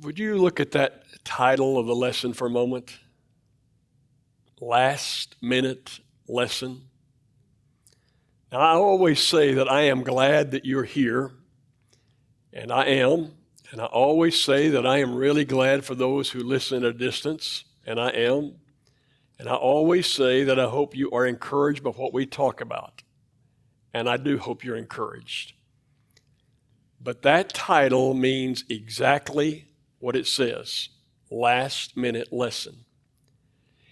Would you look at that title of the lesson for a moment? Last minute lesson. Now, I always say that I am glad that you're here, and I am. And I always say that I am really glad for those who listen at a distance, and I am. And I always say that I hope you are encouraged by what we talk about. And I do hope you're encouraged. But that title means exactly what it says, last minute lesson.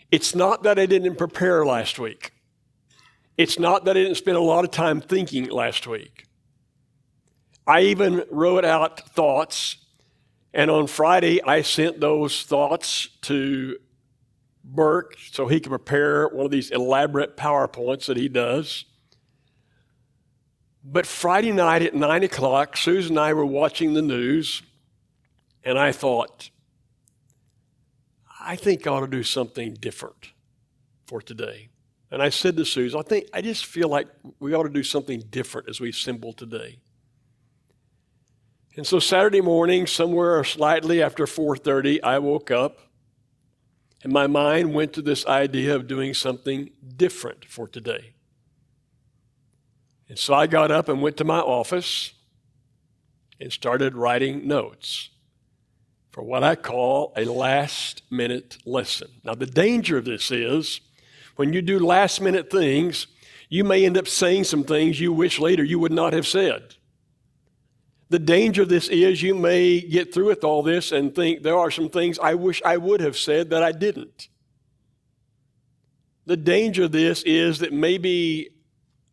It's not that I didn't prepare last week. It's not that I didn't spend a lot of time thinking last week. I even wrote out thoughts, and on Friday I sent those thoughts to Burke so he could prepare one of these elaborate PowerPoints that he does. But Friday night at 9 o'clock, Susan and I were watching the news, and I thought, I think I ought to do something different for today. And I said to Susan, I just feel like we ought to do something different as we assemble today. And so Saturday morning, somewhere slightly after 4:30, I woke up, and my mind went to this idea of doing something different for today. And so I got up and went to my office and started writing notes for what I call a last-minute lesson. Now, the danger of this is when you do last-minute things, you may end up saying some things you wish later you would not have said. The danger of this is you may get through with all this and think there are some things I wish I would have said that I didn't. The danger of this is that maybe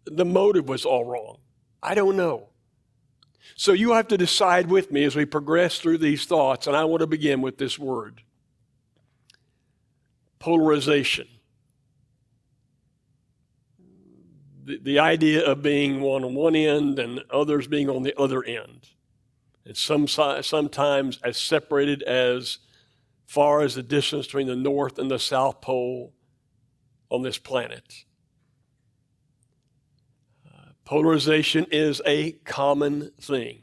the motive was all wrong. I don't know. So you have to decide with me as we progress through these thoughts, and I want to begin with this word. Polarization. The idea of being one on one end and others being on the other end. And sometimes as separated as far as the distance between the North and the South Pole on this planet. Polarization is a common thing.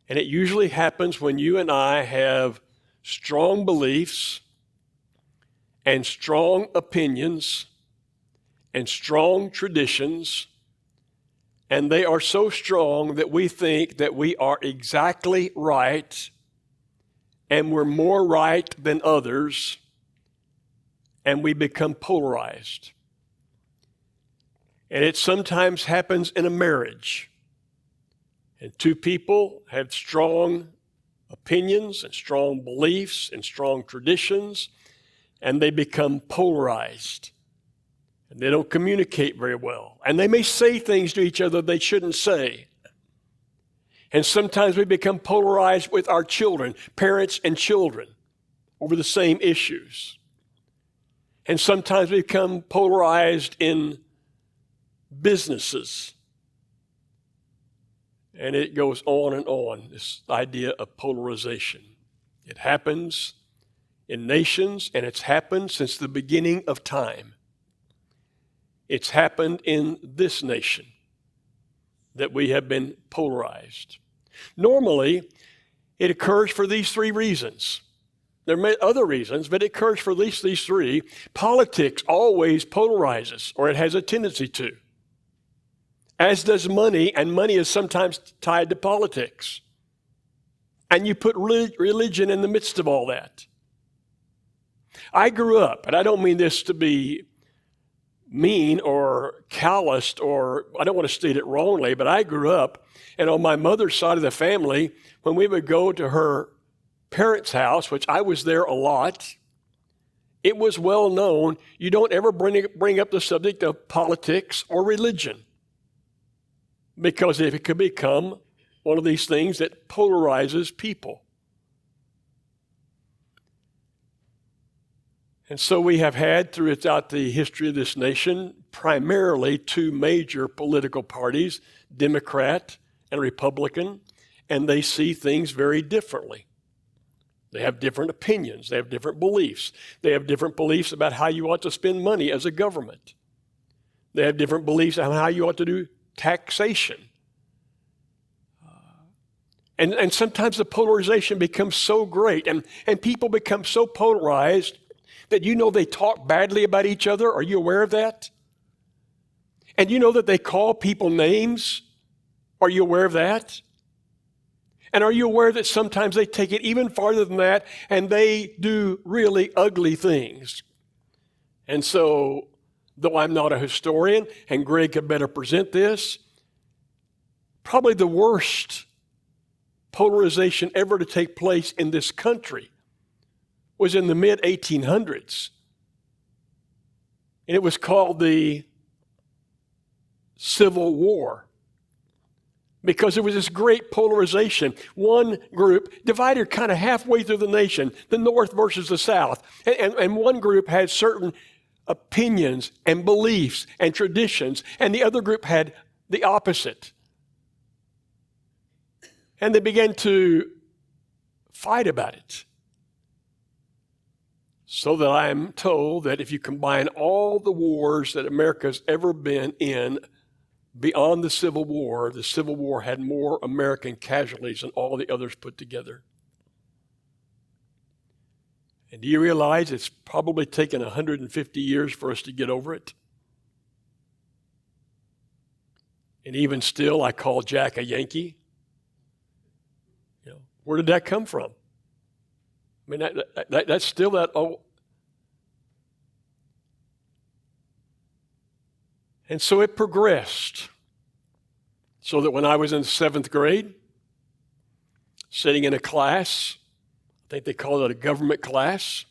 And it usually happens when you and I have strong beliefs and strong opinions and strong traditions, and they are so strong that we think that we are exactly right and we're more right than others, and we become polarized. And it sometimes happens in a marriage. And two people have strong opinions and strong beliefs and strong traditions, and they become polarized. And they don't communicate very well. And they may say things to each other they shouldn't say. And sometimes we become polarized with our children, parents and children, over the same issues. And sometimes we become polarized in businesses. And it goes on, this idea of polarization. It happens in nations, and it's happened since the beginning of time. It's happened in this nation that we have been polarized. Normally, it occurs for these three reasons. There may be other reasons, but it occurs for at least these three. Politics always polarizes, or it has a tendency to. As does money, and money is sometimes tied to politics. And you put religion in the midst of all that. I grew up, and I don't mean this to be mean or calloused, or I don't want to state it wrongly, but I grew up, and on my mother's side of the family, when we would go to her parents' house, which I was there a lot, it was well known you don't ever bring up the subject of politics or religion, because if it could become one of these things that polarizes people. And so we have had throughout the history of this nation primarily two major political parties, Democrat and Republican, and they see things very differently. They have different opinions. They have different beliefs. They have different beliefs about how you ought to spend money as a government. They have different beliefs on how you ought to do taxation. And sometimes the polarization becomes so great and people become so polarized that they talk badly about each other. Are you aware of that? And you know that they call people names. Are you aware of that? And are you aware that sometimes they take it even farther than that and they do really ugly things? And so, though I'm not a historian and Greg could better present this, probably the worst polarization ever to take place in this country was in the mid-1800s. And it was called the Civil War, because there was this great polarization. One group divided kind of halfway through the nation, the North versus the South. And one group had certain opinions and beliefs and traditions, and the other group had the opposite. And they began to fight about it. So that I am told that if you combine all the wars that America's ever been in beyond the Civil War had more American casualties than all the others put together. And do you realize it's probably taken 150 years for us to get over it? And even still, I call Jack a Yankee. Where did that come from? I mean, that's still that old. And so it progressed. So that when I was in the 7th grade, sitting in a class, I think they called it a government class,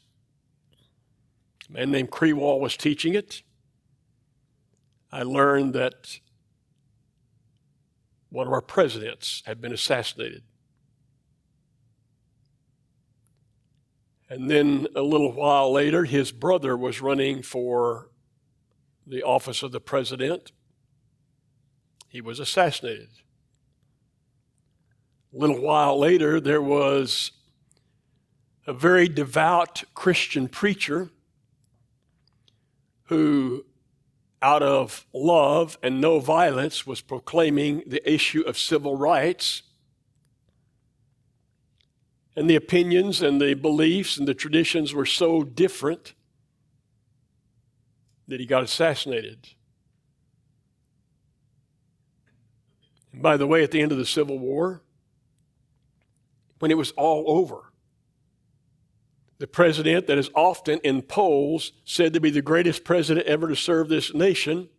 a man named Crewall was teaching it. I learned that one of our presidents had been assassinated. And then a little while later, his brother was running for the office of the president. He was assassinated. A little while later, there was a very devout Christian preacher who, out of love and no violence, was proclaiming the issue of civil rights. And the opinions and the beliefs and the traditions were so different that he got assassinated. And by the way, at the end of the Civil War, when it was all over, the president that is often in polls said to be the greatest president ever to serve this nation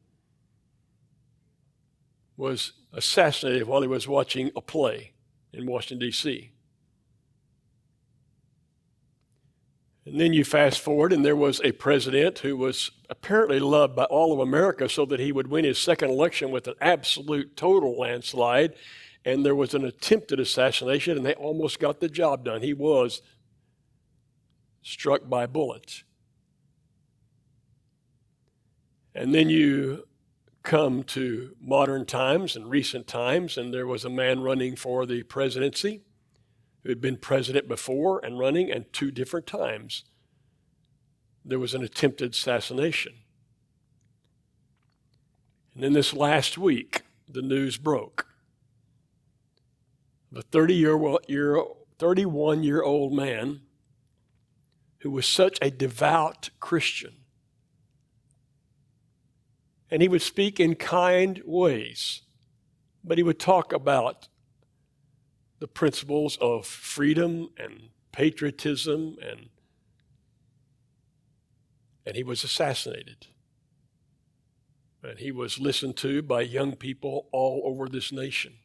was assassinated while he was watching a play in Washington, D.C. And then you fast forward, and there was a president who was apparently loved by all of America so that he would win his second election with an absolute total landslide. And there was an attempted assassination, and they almost got the job done. He was struck by a bullet. And then you come to modern times and recent times, and there was a man running for the presidency who had been president before and running, and 2 different times there was an attempted assassination. And then this last week, the news broke. The 31-year-old man who was such a devout Christian, and he would speak in kind ways, but he would talk about the principles of freedom and patriotism, and he was assassinated. And he was listened to by young people all over this nation.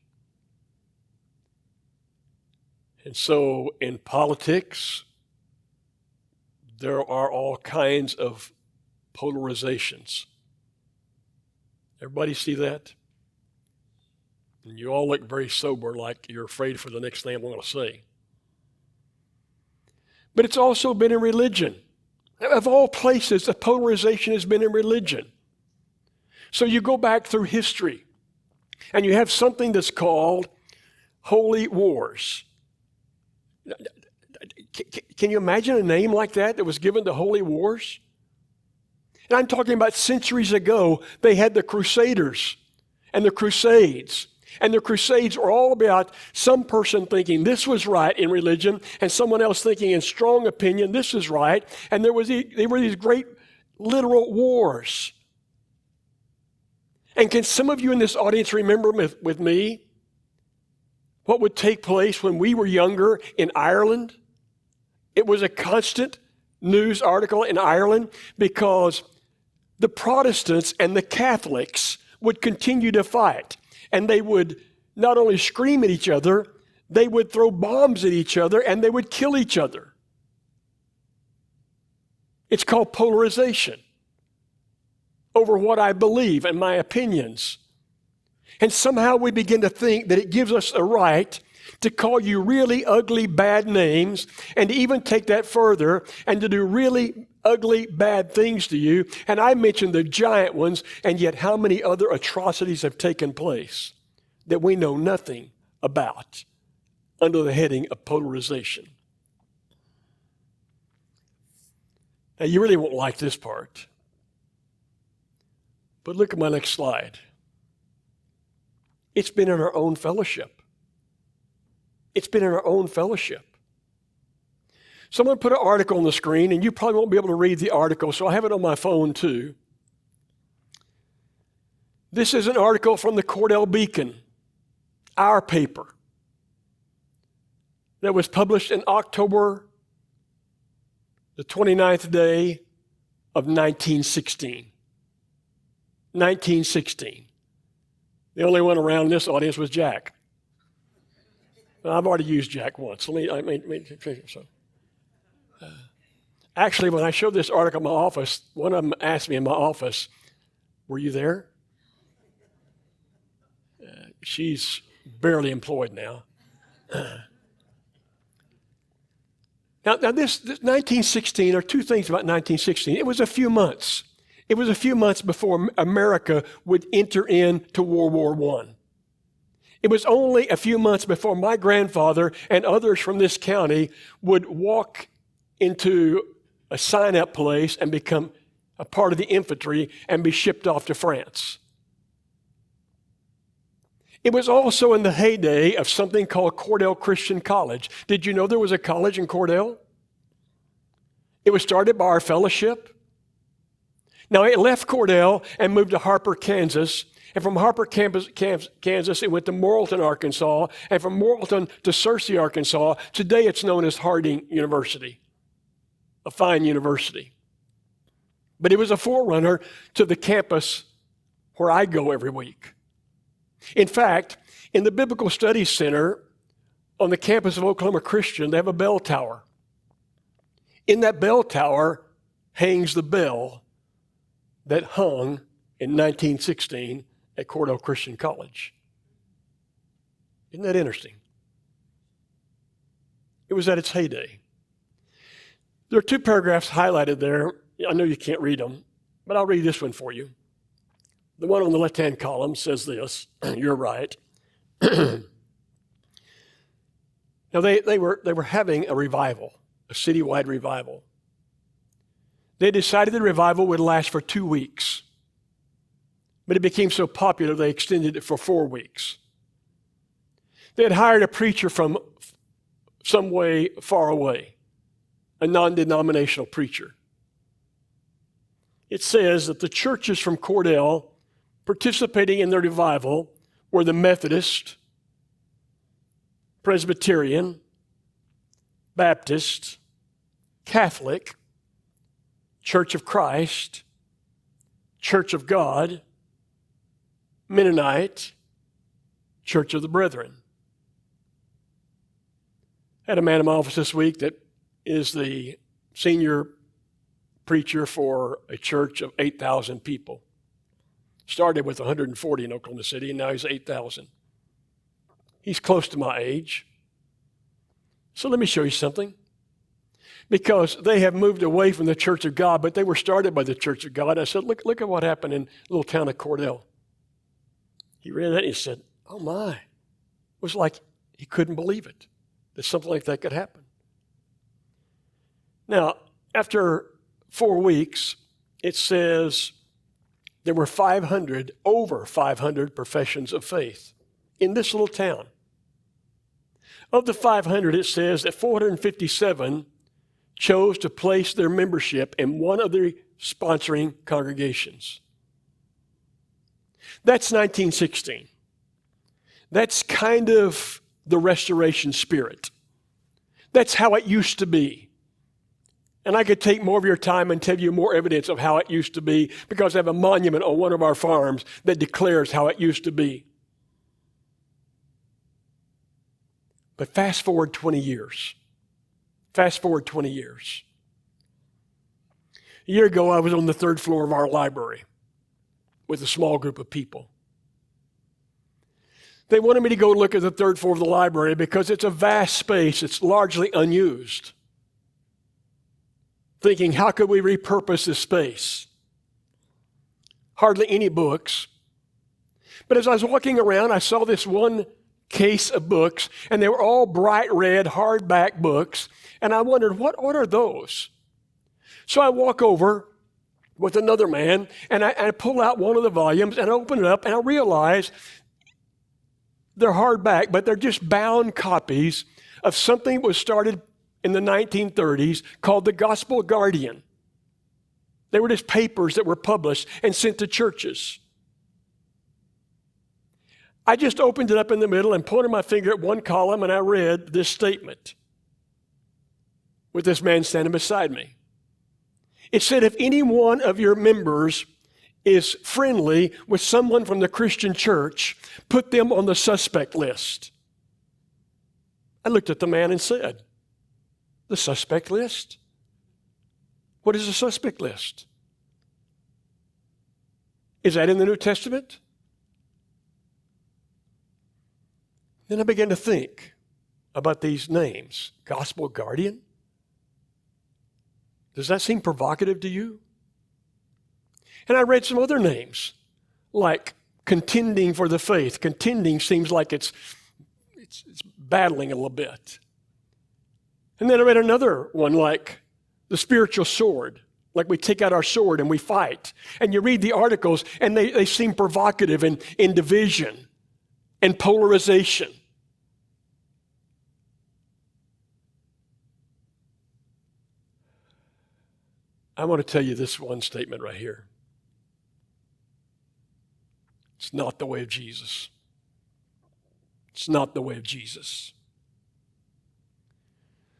And so in politics, there are all kinds of polarizations. Everybody see that? And you all look very sober, like you're afraid for the next thing I'm going to say. But it's also been in religion. Of all places, the polarization has been in religion. So you go back through history, and you have something that's called holy wars. Can you imagine a name like that was given to holy wars? And I'm talking about centuries ago, they had the Crusaders and the Crusades. And the Crusades were all about some person thinking this was right in religion and someone else thinking in strong opinion this is right. And there were these great literal wars. And can some of you in this audience remember with me what would take place when we were younger in Ireland? It was a constant news article in Ireland because the Protestants and the Catholics would continue to fight. And they would not only scream at each other, they would throw bombs at each other and they would kill each other. It's called polarization over what I believe and my opinions. And somehow we begin to think that it gives us a right to call you really ugly, bad names, and to even take that further and to do really ugly, bad things to you. And I mentioned the giant ones, and yet how many other atrocities have taken place that we know nothing about under the heading of polarization. Now, you really won't like this part, but look at my next slide. It's been in our own fellowship. It's been in our own fellowship. Someone put an article on the screen, and you probably won't be able to read the article, so I have it on my phone too. This is an article from the Cordell Beacon, our paper, that was published in October the 29th day of 1916. 1916. The only one around in this audience was Jack. I've already used Jack once. Actually, when I showed this article in my office, one of them asked me in my office, "Were you there?" She's barely employed now. Now this 1916, there are two things about 1916. It was a few months. It was a few months before America would enter into World War I. It was only a few months before my grandfather and others from this county would walk into a sign-up place and become a part of the infantry and be shipped off to France. It was also in the heyday of something called Cordell Christian College. Did you know there was a college in Cordell? It was started by our fellowship. Now, it left Cordell and moved to Harper, Kansas. And from Harper, Kansas, it went to Morrilton, Arkansas. And from Morrilton to Searcy, Arkansas. Today, it's known as Harding University, a fine university. But it was a forerunner to the campus where I go every week. In fact, in the Biblical Studies Center on the campus of Oklahoma Christian, they have a bell tower. In that bell tower hangs the bell that hung in 1916 at Cordell Christian College. Isn't that interesting? It was at its heyday. There are two paragraphs highlighted there. I know you can't read them, but I'll read this one for you. The one on the left-hand column says this, you're right. Now, they were having a revival, a citywide revival. They decided the revival would last for 2 weeks. But it became so popular, they extended it for 4 weeks. They had hired a preacher from some way far away, a non-denominational preacher. It says that the churches from Cordell participating in the revival were the Methodist, Presbyterian, Baptist, Catholic, Church of Christ, Church of God, Mennonite, Church of the Brethren. I had a man in my office this week that is the senior preacher for a church of 8,000 people. Started with 140 in Oklahoma City, and now he's 8,000. He's close to my age. So let me show you something. Because they have moved away from the Church of God, but they were started by the Church of God. I said, look at what happened in the little town of Cordell. He read that and he said, oh my. It was like he couldn't believe it, that something like that could happen. Now, after 4 weeks, it says there were over 500 professions of faith in this little town. Of the 500, it says that 457 chose to place their membership in one of the sponsoring congregations. That's 1916. That's kind of the restoration spirit. That's how it used to be. And I could take more of your time and tell you more evidence of how it used to be because I have a monument on one of our farms that declares how it used to be. But fast forward 20 years. Fast forward 20 years. A year ago, I was on the third floor of our library with a small group of people. They wanted me to go look at the third floor of the library because it's a vast space. It's largely unused. Thinking, how could we repurpose this space? Hardly any books. But as I was walking around, I saw this one case of books, and they were all bright red hardback books, and I wondered, what are those? So I walk over with another man, and I pull out one of the volumes, and I open it up, and I realize they're hardback, but they're just bound copies of something that was started in the 1930s called the Gospel Guardian. They were just papers that were published and sent to churches. I just opened it up in the middle and pointed my finger at one column, and I read this statement with this man standing beside me. It said, if any one of your members is friendly with someone from the Christian church, put them on the suspect list. I looked at the man and said, the suspect list? What is a suspect list? Is that in the New Testament? Then I began to think about these names. Gospel Guardian? Does that seem provocative to you? And I read some other names, like Contending for the Faith. Contending seems like it's battling a little bit. And then I read another one like the Spiritual Sword, like we take out our sword and we fight. And you read the articles and they seem provocative in division and polarization. I want to tell you this one statement right here. It's not the way of Jesus. It's not the way of Jesus.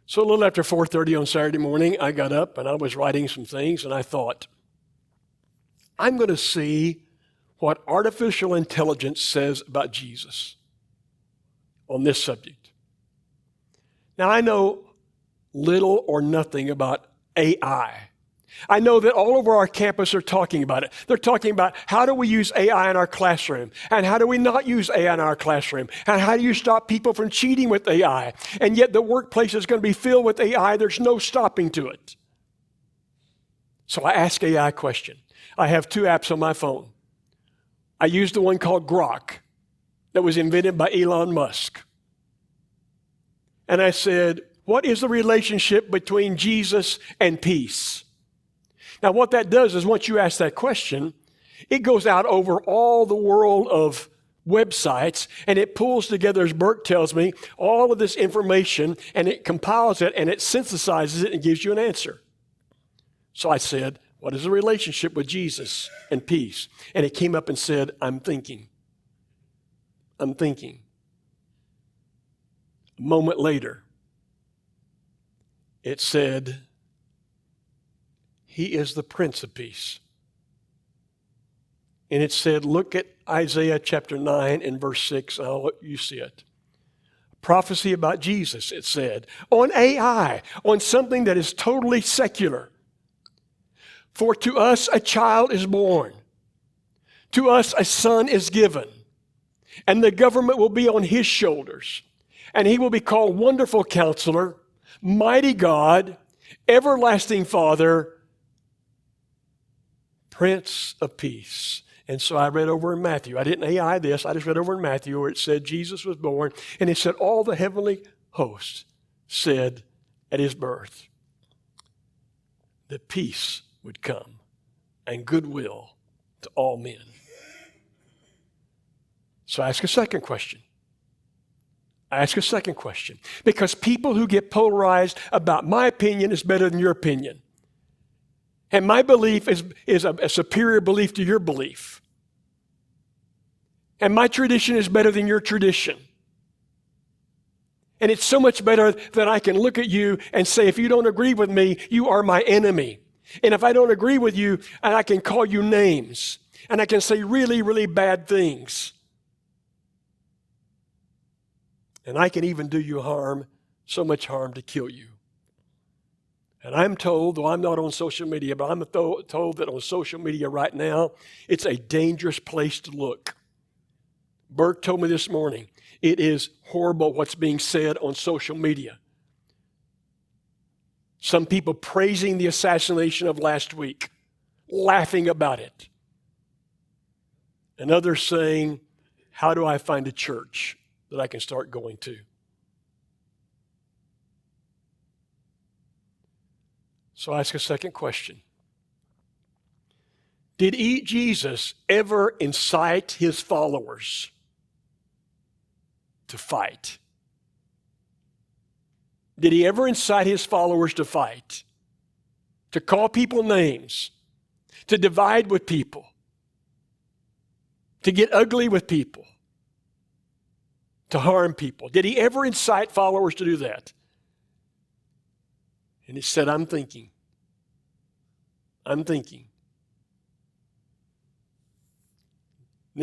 So a little after 4:30 on Saturday morning, I got up and I was writing some things and I thought, I'm going to see what artificial intelligence says about Jesus on this subject. Now, I know little or nothing about AI. I know that all over our campus are talking about it. They're talking about how do we use AI in our classroom and how do we not use AI in our classroom and how do you stop people from cheating with AI? And yet the workplace is going to be filled with AI. There's no stopping to it. So I ask AI a question. I have two apps on my phone. I use the one called Grok that was invented by Elon Musk. And I said, what is the relationship between Jesus and peace? Now, what that does is once you ask that question, it goes out over all the world of websites, and it pulls together, as Bert tells me, all of this information, and it compiles it, and it synthesizes it and gives you an answer. So I said, what is the relationship with Jesus and peace? And it came up and said, I'm thinking. I'm thinking. A moment later, it said, He is the Prince of Peace. And it said, look at Isaiah chapter 9 and verse 6, and I'll let you see it. Prophecy about Jesus, it said, on AI, on something that is totally secular. For to us a child is born, to us a son is given, and the government will be on his shoulders, and he will be called Wonderful Counselor, Mighty God, Everlasting Father, Prince of Peace. And so I read over in Matthew. I didn't AI this. I just read over in Matthew where it said Jesus was born. And it said all the heavenly hosts said at his birth that peace would come and goodwill to all men. So I ask a second question. I ask a second question. Because people who get polarized about my opinion is better than your opinion. And my belief is a superior belief to your belief. And my tradition is better than your tradition. And it's so much better that I can look at you and say, if you don't agree with me, you are my enemy. And if I don't agree with you, and I can call you names. And I can say really, really bad things. And I can even do you harm, so much harm to kill you. And I'm told, though I'm not on social media, but I'm told that on social media right now, it's a dangerous place to look. Bert told me this morning, it is horrible what's being said on social media. Some people praising the assassination of last week, laughing about it. And others saying, how do I find a church that I can start going to? So I ask a second question. Did Jesus ever incite his followers to fight? Did he ever incite his followers to fight? To call people names? To divide with people? To get ugly with people? To harm people? Did he ever incite followers to do that? And he said, I'm thinking. And then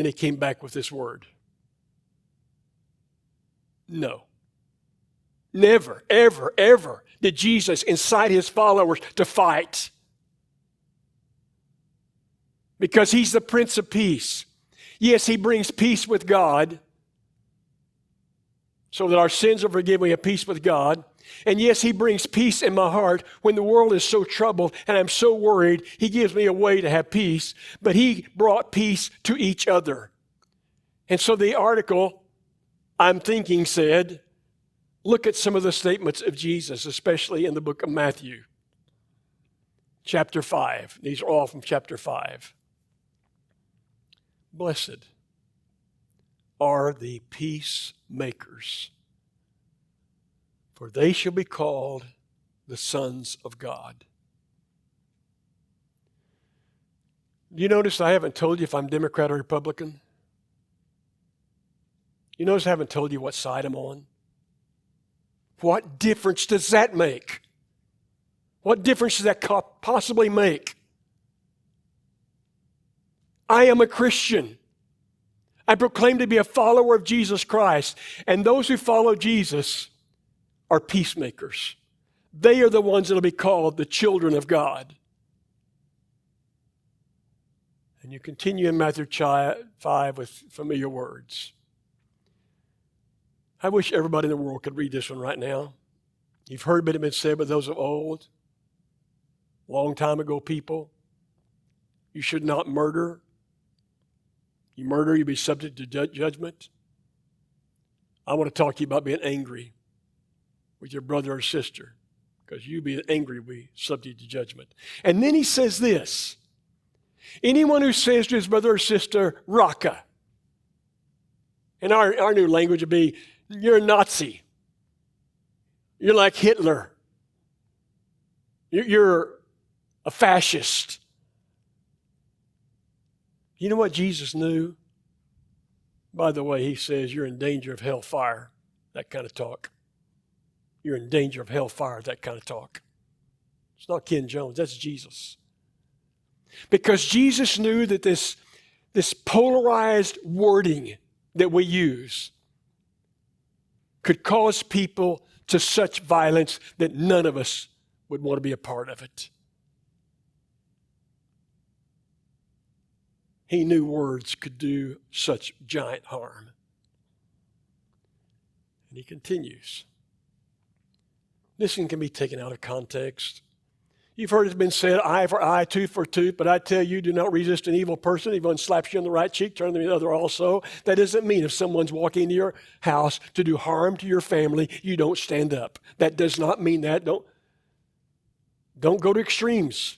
he came back with this word. No. Never, ever, ever did Jesus incite his followers to fight. Because he's the Prince of Peace. Yes, he brings peace with God, so that our sins are forgiven, we have peace with God. And yes, he brings peace in my heart when the world is so troubled and I'm so worried. He gives me a way to have peace, but he brought peace to each other. And so the article, I'm thinking, said, look at some of the statements of Jesus, especially in the book of Matthew, chapter 5. These are all from chapter 5. Blessed are the peacemakers, for they shall be called the sons of God. You notice I haven't told you if I'm Democrat or Republican? You notice I haven't told you what side I'm on? What difference does that make? What difference does that possibly make? I am a Christian. I proclaim to be a follower of Jesus Christ. And those who follow Jesus are peacemakers. They are the ones that will be called the children of God. And you continue in Matthew 5 with familiar words. I wish everybody in the world could read this one right now. You've heard it been said by those of old, long time ago people. You should not murder. You murder, you'll be subject to judgment. I want to talk to you about being angry with your brother or sister, because you being angry will be subject to judgment. And then he says this, anyone who says to his brother or sister, Raka, in our new language would be, you're a Nazi. You're like Hitler. You're a fascist. You know what Jesus knew? By the way, he says you're in danger of hellfire, that kind of talk. You're in danger of hellfire, that kind of talk. It's not Ken Jones, that's Jesus. Because Jesus knew that this polarized wording that we use could cause people to such violence that none of us would want to be a part of it. He knew words could do such giant harm. And he continues. This one can be taken out of context. You've heard it's been said, eye for eye, tooth for tooth, but I tell you, do not resist an evil person. If one slaps you on the right cheek, turn the other also. That doesn't mean if someone's walking into your house to do harm to your family, you don't stand up. That does not mean that. Don't go to extremes.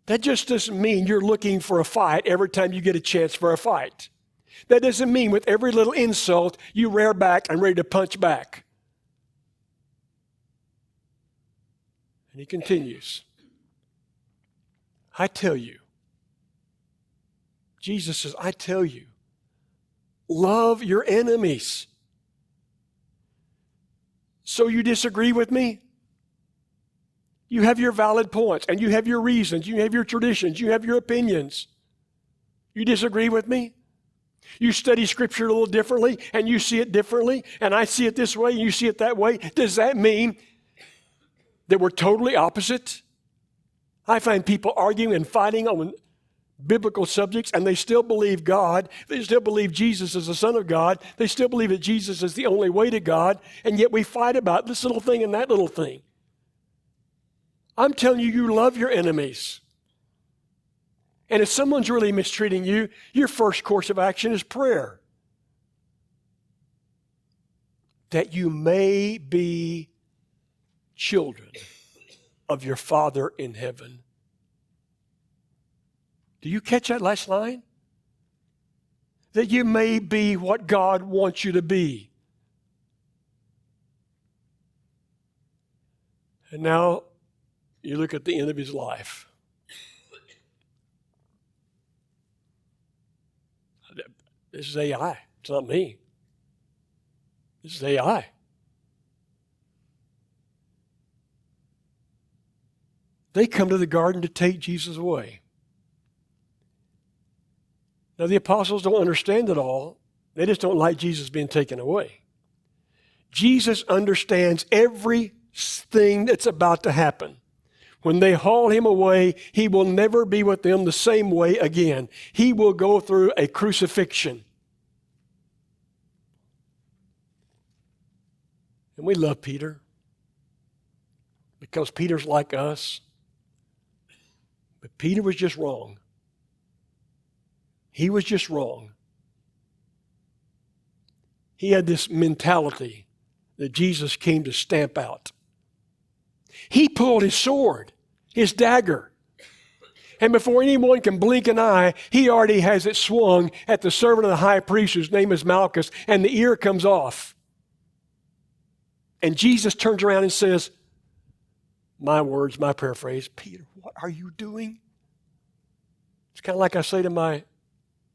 That just doesn't mean you're looking for a fight every time you get a chance for a fight. That doesn't mean with every little insult you rear back and ready to punch back. And he continues, I tell you, Jesus says, I tell you, love your enemies. So you disagree with me? You have your valid points, and you have your reasons, you have your traditions, you have your opinions. You disagree with me? You study Scripture a little differently, and you see it differently, and I see it this way, and you see it that way. Does that mean that we're totally opposite? I find people arguing and fighting on biblical subjects, and they still believe God. They still believe Jesus is the Son of God. They still believe that Jesus is the only way to God, and yet we fight about this little thing and that little thing. I'm telling you, you love your enemies. And if someone's really mistreating you, your first course of action is prayer. That you may be children of your Father in heaven. Do you catch that last line? That you may be what God wants you to be. And now you look at the end of his life. This is AI. It's not me. This is AI. They come to the garden to take Jesus away. Now, the apostles don't understand it all. They just don't like Jesus being taken away. Jesus understands everything that's about to happen. When they haul him away, he will never be with them the same way again. He will go through a crucifixion. And we love Peter because Peter's like us. But Peter was just wrong. He was just wrong. He had this mentality that Jesus came to stamp out. He pulled his sword, his dagger, and before anyone can blink an eye, he already has it swung at the servant of the high priest, whose name is Malchus, and the ear comes off. And Jesus turns around and says, my words, my paraphrase, Peter, what are you doing? It's kind of like I say to my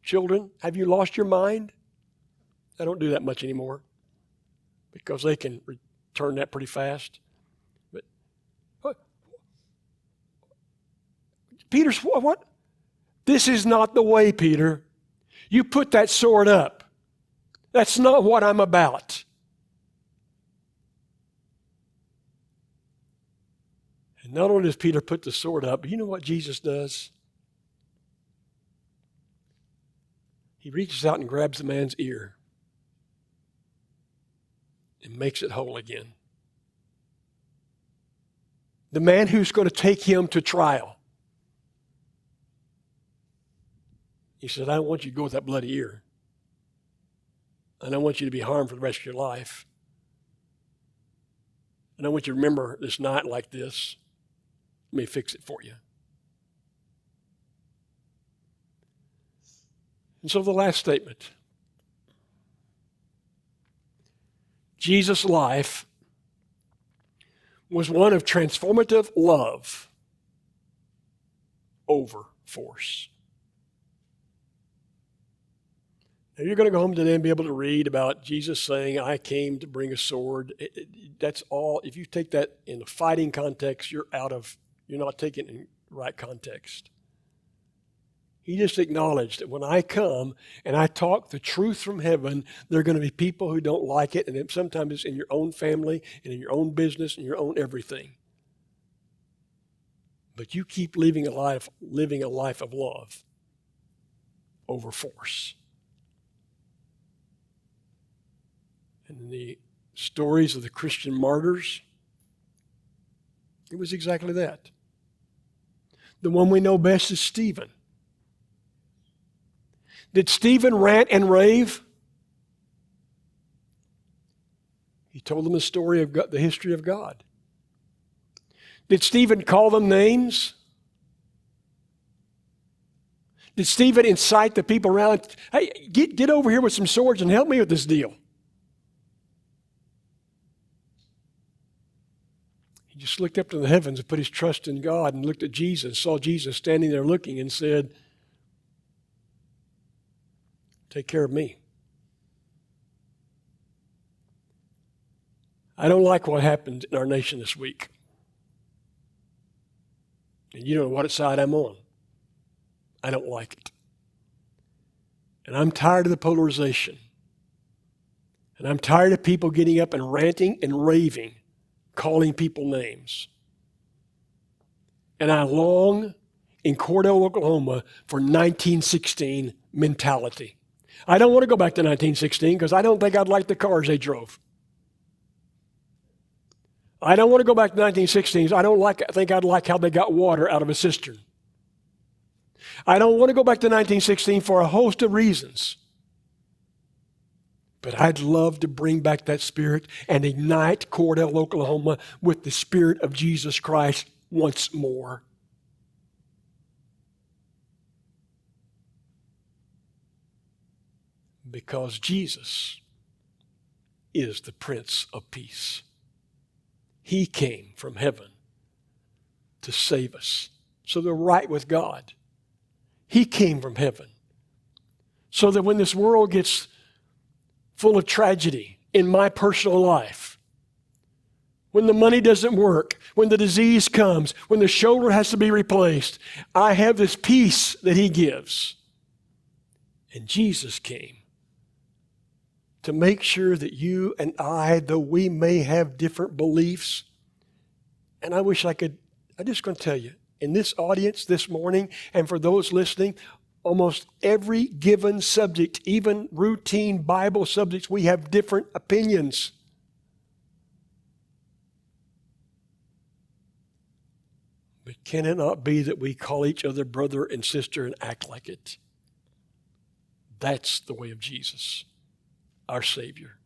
children, have you lost your mind? I don't do that much anymore because they can return that pretty fast. But what? Peter's, what? This is not the way, Peter. You put that sword up. That's not what I'm about. And not only does Peter put the sword up, but you know what Jesus does? He reaches out and grabs the man's ear and makes it whole again. The man who's going to take him to trial. He said, I don't want you to go with that bloody ear. I don't want you to be harmed for the rest of your life. I don't want you to remember this night like this. Let me fix it for you. And so the last statement. Jesus' life was one of transformative love over force. Now you're going to go home today and be able to read about Jesus saying, I came to bring a sword. That's all. If you take that in a fighting context, you're not taking it in the right context. He just acknowledged that when I come and I talk the truth from heaven, there are going to be people who don't like it, and sometimes it's in your own family and in your own business and your own everything. But you keep living a life of love over force. And in the stories of the Christian martyrs, it was exactly that. The one we know best is Stephen. Did Stephen rant and rave? He told them the story of God, the history of God. Did Stephen call them names? Did Stephen incite the people around, hey, get over here with some swords and help me with this deal? He just looked up to the heavens and put his trust in God and looked at Jesus, saw Jesus standing there looking and said, take care of me. I don't like what happened in our nation this week. And you don't know what side I'm on. I don't like it. And I'm tired of the polarization. And I'm tired of people getting up and ranting and raving, calling people names. And I long in Cordell, Oklahoma for 1916 mentality. I don't want to go back to 1916 because I don't think I'd like the cars they drove. I don't want to go back to 1916s. I think I'd like how they got water out of a cistern. I don't want to go back to 1916 for a host of reasons. But I'd love to bring back that spirit and ignite Cordell, Oklahoma with the Spirit of Jesus Christ once more. Because Jesus is the Prince of Peace. He came from heaven to save us, so they're right with God. He came from heaven so that when this world gets full of tragedy in my personal life, when the money doesn't work, when the disease comes, when the shoulder has to be replaced, I have this peace that He gives. And Jesus came to make sure that you and I, though we may have different beliefs, and I'm just going to tell you, in this audience this morning, and for those listening, almost every given subject, even routine Bible subjects, we have different opinions. But can it not be that we call each other brother and sister and act like it? That's the way of Jesus, our Savior.